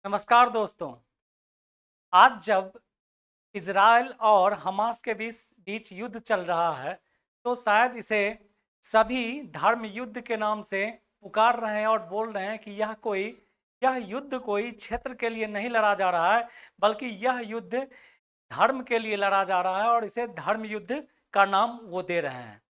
नमस्कार दोस्तों। आज जब इज़राइल और हमास के बीच बीच युद्ध चल रहा है, तो शायद इसे सभी धर्म युद्ध के नाम से पुकार रहे हैं और बोल रहे हैं कि यह युद्ध कोई क्षेत्र के लिए नहीं लड़ा जा रहा है, बल्कि यह युद्ध धर्म के लिए लड़ा जा रहा है और इसे धर्म युद्ध का नाम वो दे रहे हैं।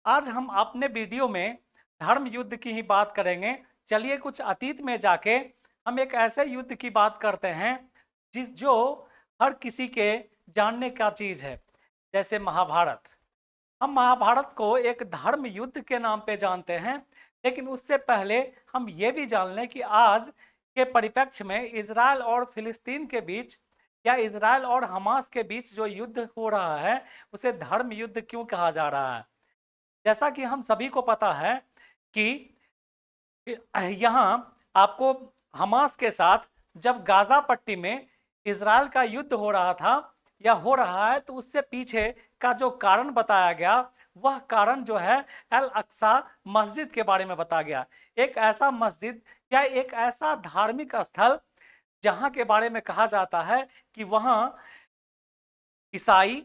आज हम अपने वीडियो में धर्म युद्ध की ही बात करेंगे। चलिए कुछ अतीत में जाके हम एक ऐसे युद्ध की बात करते हैं जो हर किसी के जानने का चीज़ है, जैसे महाभारत। हम महाभारत को एक धर्म युद्ध के नाम पे जानते हैं, लेकिन उससे पहले हम ये भी जान लें कि आज के परिप्रेक्ष्य में इजराइल और फिलिस्तीन के बीच या इजराइल और हमास के बीच जो युद्ध हो रहा है, उसे धर्म युद्ध क्यों कहा जा रहा है। जैसा कि हम सभी को पता है कि यहाँ आपको हमास के साथ जब गाजा पट्टी में इजराइल का युद्ध हो रहा था या हो रहा है, तो उससे पीछे का जो कारण बताया गया, वह कारण जो है अल अक्सा मस्जिद के बारे में बताया गया। एक ऐसा मस्जिद या एक ऐसा धार्मिक स्थल जहाँ के बारे में कहा जाता है कि वहाँ ईसाई,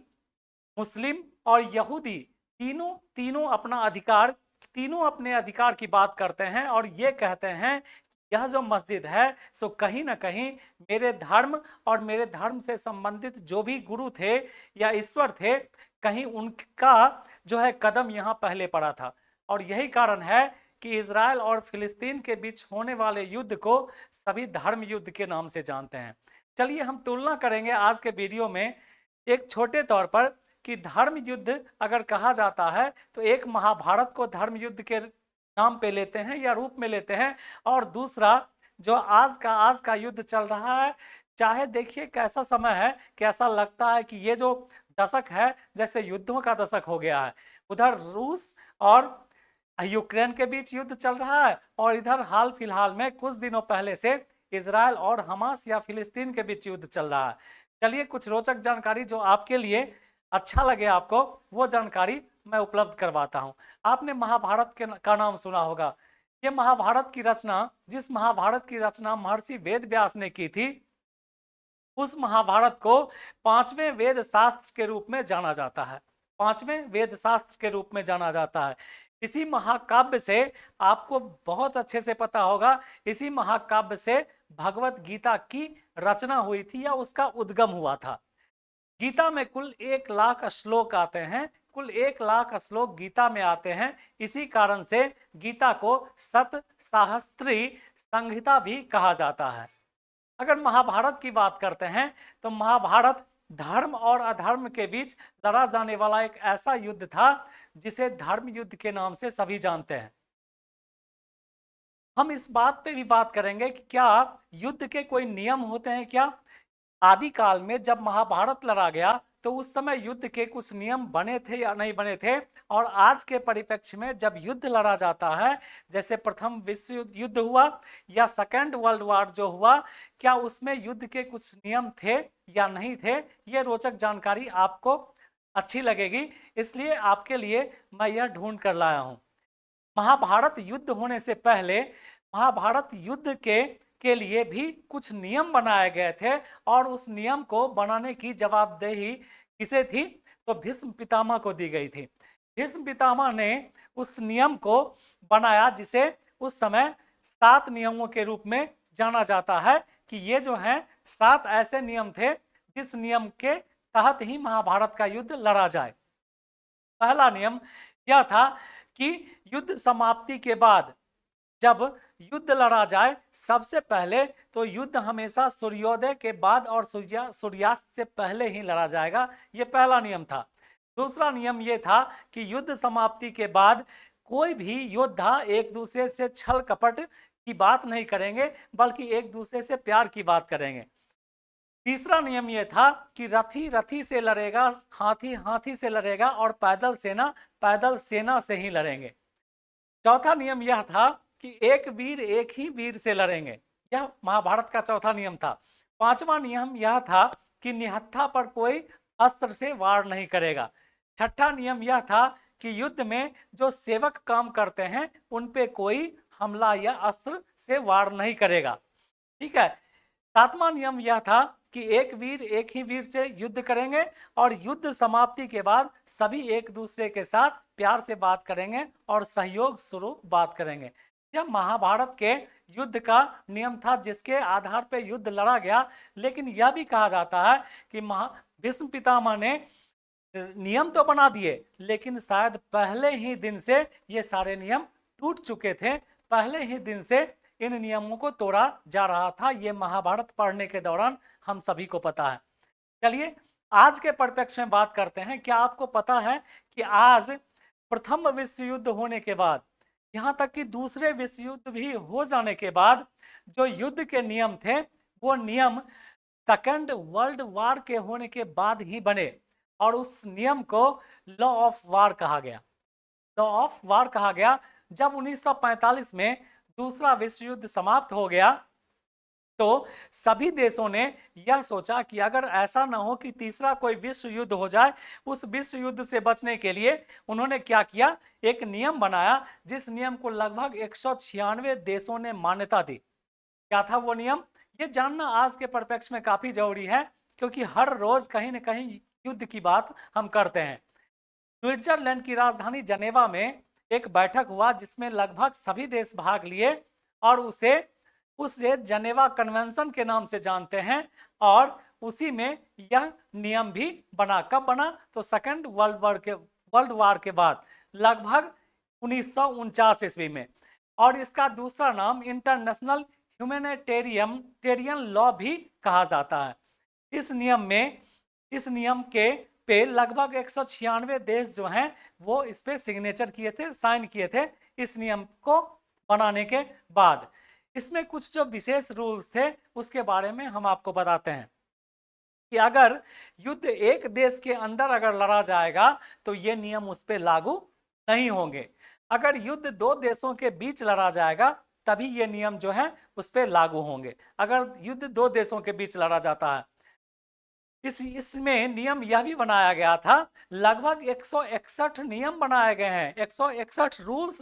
मुस्लिम और यहूदी तीनों तीनों अपना अधिकार तीनों अपने अधिकार की बात करते हैं और ये कहते हैं यह जो मस्जिद है सो कहीं ना कहीं मेरे धर्म और मेरे धर्म से संबंधित जो भी गुरु थे या ईश्वर थे, कहीं उनका जो है कदम यहाँ पहले पड़ा था। और यही कारण है कि इजराइल और फिलिस्तीन के बीच होने वाले युद्ध को सभी धर्म युद्ध के नाम से जानते हैं। चलिए हम तुलना करेंगे आज के वीडियो में एक छोटे तौर पर कि धर्म युद्ध अगर कहा जाता है तो एक महाभारत को धर्म युद्ध के नाम पे लेते हैं या रूप में लेते हैं, और दूसरा जो आज का युद्ध चल रहा है, चाहे देखिए कैसा समय है, कैसा लगता है कि ये जो दशक है जैसे युद्धों का दशक हो गया है। उधर रूस और यूक्रेन के बीच युद्ध चल रहा है और इधर हाल फिलहाल में कुछ दिनों पहले से इजराइल और हमास या फिलिस्तीन के बीच युद्ध चल रहा है। चलिए कुछ रोचक जानकारी जो आपके लिए अच्छा लगे आपको, वो जानकारी मैं उपलब्ध करवाता हूँ। आपने महाभारत का नाम सुना होगा। ये महाभारत की रचना जिस महाभारत की रचना महर्षि वेद व्यास ने की थी, उस महाभारत को पांचवें वेद शास्त्र के रूप में जाना जाता है। पांचवें वेद शास्त्र के रूप में जाना जाता है। इसी महाकाव्य से आपको बहुत अच्छे से पता होगा, इसी महाकाव्य से भगवत गीता की रचना हुई थी या उसका उद्गम हुआ था। गीता में कुल 1 लाख श्लोक आते हैं, कुल 1 लाख श्लोक गीता में आते हैं। इसी कारण से गीता को सत सहस्त्री संहिता भी कहा जाता है। अगर महाभारत की बात करते हैं तो महाभारत धर्म और अधर्म के बीच लड़ा जाने वाला एक ऐसा युद्ध था जिसे धर्म युद्ध के नाम से सभी जानते हैं। हम इस बात पे भी बात करेंगे कि क्या युद्ध के कोई नियम होते हैं क्या। आदिकाल में जब महाभारत लड़ा गया तो उस समय युद्ध के कुछ नियम बने थे या नहीं बने थे, और आज के परिप्रेक्ष्य में जब युद्ध लड़ा जाता है, जैसे प्रथम विश्व युद्ध हुआ या सेकेंड वर्ल्ड वॉर जो हुआ, क्या उसमें युद्ध के कुछ नियम थे या नहीं थे। ये रोचक जानकारी आपको अच्छी लगेगी, इसलिए आपके लिए मैं यह ढूंढ कर लाया हूँ। महाभारत युद्ध होने से पहले महाभारत युद्ध के लिए भी कुछ नियम बनाए गए थे, और उस नियम को बनाने की जवाबदेही किसे थी, तो भीष्म पितामह को दी गई थी। भीष्म पितामह ने उस नियम को बनाया जिसे उस समय 7 नियमों के रूप में जाना जाता है कि ये जो हैं 7 ऐसे नियम थे जिस नियम के तहत ही महाभारत का युद्ध लड़ा जाए। पहला नियम यह था कि युद्ध समाप्ति के बाद जब युद्ध लड़ा जाए, सबसे पहले तो युद्ध हमेशा सूर्योदय के बाद और सूर्यास्त से पहले ही लड़ा जाएगा। ये पहला नियम था। दूसरा नियम ये था कि युद्ध समाप्ति के बाद कोई भी योद्धा एक दूसरे से छल कपट की बात नहीं करेंगे, बल्कि एक दूसरे से प्यार की बात करेंगे। तीसरा नियम यह था कि रथी रथी से लड़ेगा, हाथी हाथी से लड़ेगा और पैदल सेना से ही लड़ेंगे। चौथा नियम यह था कि एक वीर एक ही वीर से लड़ेंगे। यह महाभारत का चौथा नियम था। पांचवा नियम यह था कि निहत्था पर कोई अस्त्र से वार नहीं करेगा। छठा नियम यह था कि युद्ध में जो सेवक काम करते हैं उन पे कोई हमला या अस्त्र से वार नहीं करेगा। ठीक है। सातवां नियम यह था कि एक वीर एक ही वीर से युद्ध करेंगे और युद्ध समाप्ति के बाद सभी एक दूसरे के साथ प्यार से बात करेंगे और सहयोग स्वरूप बात करेंगे। यह महाभारत के युद्ध का नियम था जिसके आधार पर युद्ध लड़ा गया। लेकिन यह भी कहा जाता है कि भीष्म पितामह ने नियम तो बना दिए, लेकिन शायद पहले ही दिन से ये सारे नियम टूट चुके थे, पहले ही दिन से इन नियमों को तोड़ा जा रहा था। ये महाभारत पढ़ने के दौरान हम सभी को पता है। चलिए आज के परिप्रेक्ष्य में बात करते हैं। क्या आपको पता है कि आज प्रथम विश्व युद्ध होने के बाद, यहाँ तक कि दूसरे विश्व युद्ध भी हो जाने के बाद, जो युद्ध के नियम थे वो नियम सेकेंड वर्ल्ड वॉर के होने के बाद ही बने और उस नियम को लॉ ऑफ वार कहा गया। लॉ ऑफ वार कहा गया। जब 1945 में दूसरा विश्व युद्ध समाप्त हो गया तो सभी देशों ने यह सोचा कि अगर ऐसा ना हो कि तीसरा कोई विश्व युद्ध हो जाए, उस विश्व युद्ध से बचने के लिए उन्होंने क्या किया, एक नियम बनाया जिस नियम को लगभग 196 देशों ने मान्यता दी। क्या था वो नियम, ये जानना आज के परिप्रेक्ष्य में काफी जरूरी है, क्योंकि हर रोज कहीं न कहीं युद्ध की बात हम करते हैं। स्विट्जरलैंड की राजधानी जनेवा में एक बैठक हुआ जिसमें लगभग सभी देश भाग लिए और उसे जनेवा कन्वेंशन के नाम से जानते हैं। और उसी में यह नियम भी बना। कब बना, तो सेकेंड वर्ल्ड वार के बाद लगभग 1949 ईस्वी में। और इसका दूसरा नाम इंटरनेशनल ह्यूमैनिटेरियन लॉ भी कहा जाता है। इस नियम के पे लगभग 196 देश जो हैं वो इस पे सिग्नेचर किए थे, साइन किए थे इस नियम को बनाने के बाद। इसमें कुछ जो विशेष रूल्स थे उसके बारे में हम आपको बताते हैं कि अगर युद्ध एक देश के अंदर अगर लड़ा जाएगा तो ये नियम उस पर लागू नहीं होंगे। अगर युद्ध दो देशों के बीच लड़ा जाएगा तभी ये नियम जो है उस पर लागू होंगे। अगर युद्ध दो देशों के बीच लड़ा जाता है, इसमें नियम यह भी बनाया गया था, लगभग 161 नियम बनाए गए हैं, 161 रूल्स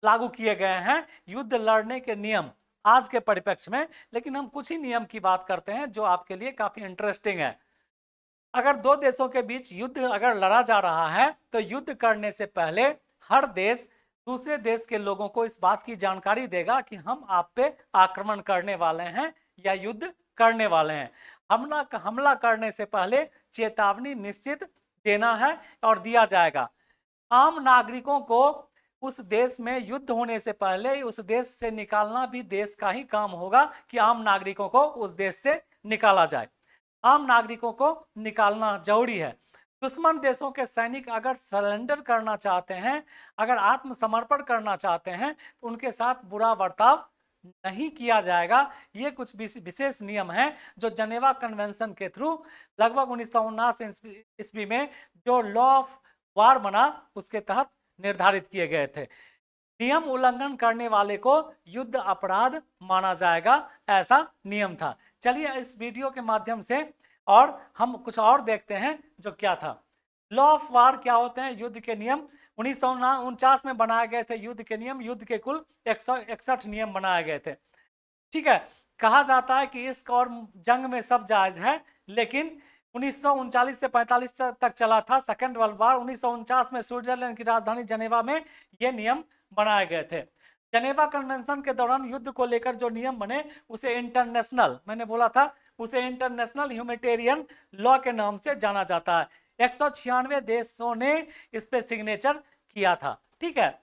लागू किए गए हैं युद्ध लड़ने के नियम आज के परिप्रेक्ष्य में। लेकिन हम कुछ ही नियम की बात करते हैं जो आपके लिए काफी इंटरेस्टिंग है। अगर दो देशों के बीच युद्ध अगर लड़ा जा रहा है तो युद्ध करने से पहले हर देश दूसरे देश के लोगों को इस बात की जानकारी देगा कि हम आप पे आक्रमण करने वाले हैं या युद्ध करने वाले हैं। हमला करने से पहले चेतावनी निश्चित देना है और दिया जाएगा। आम नागरिकों को उस देश में युद्ध होने से पहले उस देश से निकालना भी देश का ही काम होगा कि आम नागरिकों को उस देश से निकाला जाए। आम नागरिकों को निकालना जरूरी है। दुश्मन देशों के सैनिक अगर सरेंडर करना चाहते हैं, अगर आत्मसमर्पण करना चाहते हैं तो उनके साथ बुरा बर्ताव नहीं किया जाएगा। ये कुछ विशेष नियम हैं जो जनेवा कन्वेंशन के थ्रू लगभग 1979 ईस्वी में जो लॉ ऑफ वार बना उसके तहत निर्धारित किए गए थे। नियम उल्लंघन करने वाले को युद्ध अपराध माना जाएगा, ऐसा नियम था। चलिए इस वीडियो के माध्यम से और हम कुछ और देखते हैं जो क्या था। लॉ ऑफ वार क्या होते हैं, युद्ध के नियम 1949 में बनाए गए थे। युद्ध के नियम, युद्ध के कुल 161 नियम बनाए गए थे। ठीक है, कहा जाता है कि इस और जंग में सब जायज है, लेकिन 1939 से 45 तक चला था सेकेंड वर्ल्ड वार। 1949 में स्विट्जरलैंड की राजधानी जनेवा में ये नियम बनाए गए थे। जनेवा कन्वेंशन के दौरान युद्ध को लेकर जो नियम बने उसे इंटरनेशनल, मैंने बोला था उसे इंटरनेशनल ह्यूमैनिटेरियन लॉ के नाम से जाना जाता है। 196 देशों ने इस पे सिग्नेचर किया था। ठीक है,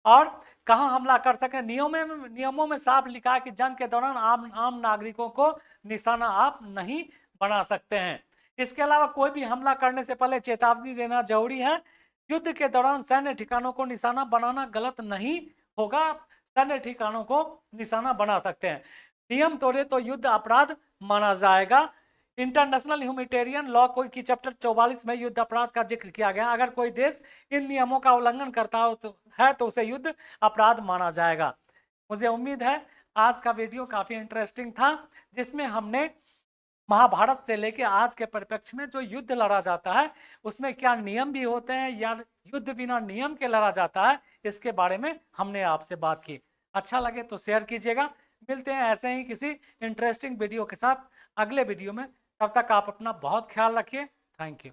और कहां हमला कर सके, नियमों में साफ लिखा है कि जंग के दौरान आम नागरिकों को निशाना आप नहीं बना सकते हैं। इसके अलावा कोई भी हमला करने से पहले चेतावनी देना जरूरी है। युद्ध के दौरान सैन्य ठिकानों को निशाना बनाना गलत नहीं होगा, सैन्य ठिकानों को निशाना बना सकते हैं। नियम तोड़े तो युद्ध अपराध माना जाएगा। इंटरनेशनल ह्यूमैनिटेरियन लॉ की चैप्टर 44 में युद्ध अपराध का जिक्र किया गया। अगर कोई देश इन नियमों का उल्लंघन करता है तो उसे युद्ध अपराध माना जाएगा। मुझे उम्मीद है आज का वीडियो काफी इंटरेस्टिंग था, जिसमें हमने महाभारत से लेकर आज के परिप्रेक्ष्य में जो युद्ध लड़ा जाता है उसमें क्या नियम भी होते हैं या युद्ध बिना नियम के लड़ा जाता है, इसके बारे में हमने आपसे बात की। अच्छा लगे तो शेयर कीजिएगा, मिलते हैं ऐसे ही किसी इंटरेस्टिंग वीडियो के साथ अगले वीडियो में। तब तक आप अपना बहुत ख्याल रखिए। Thank you.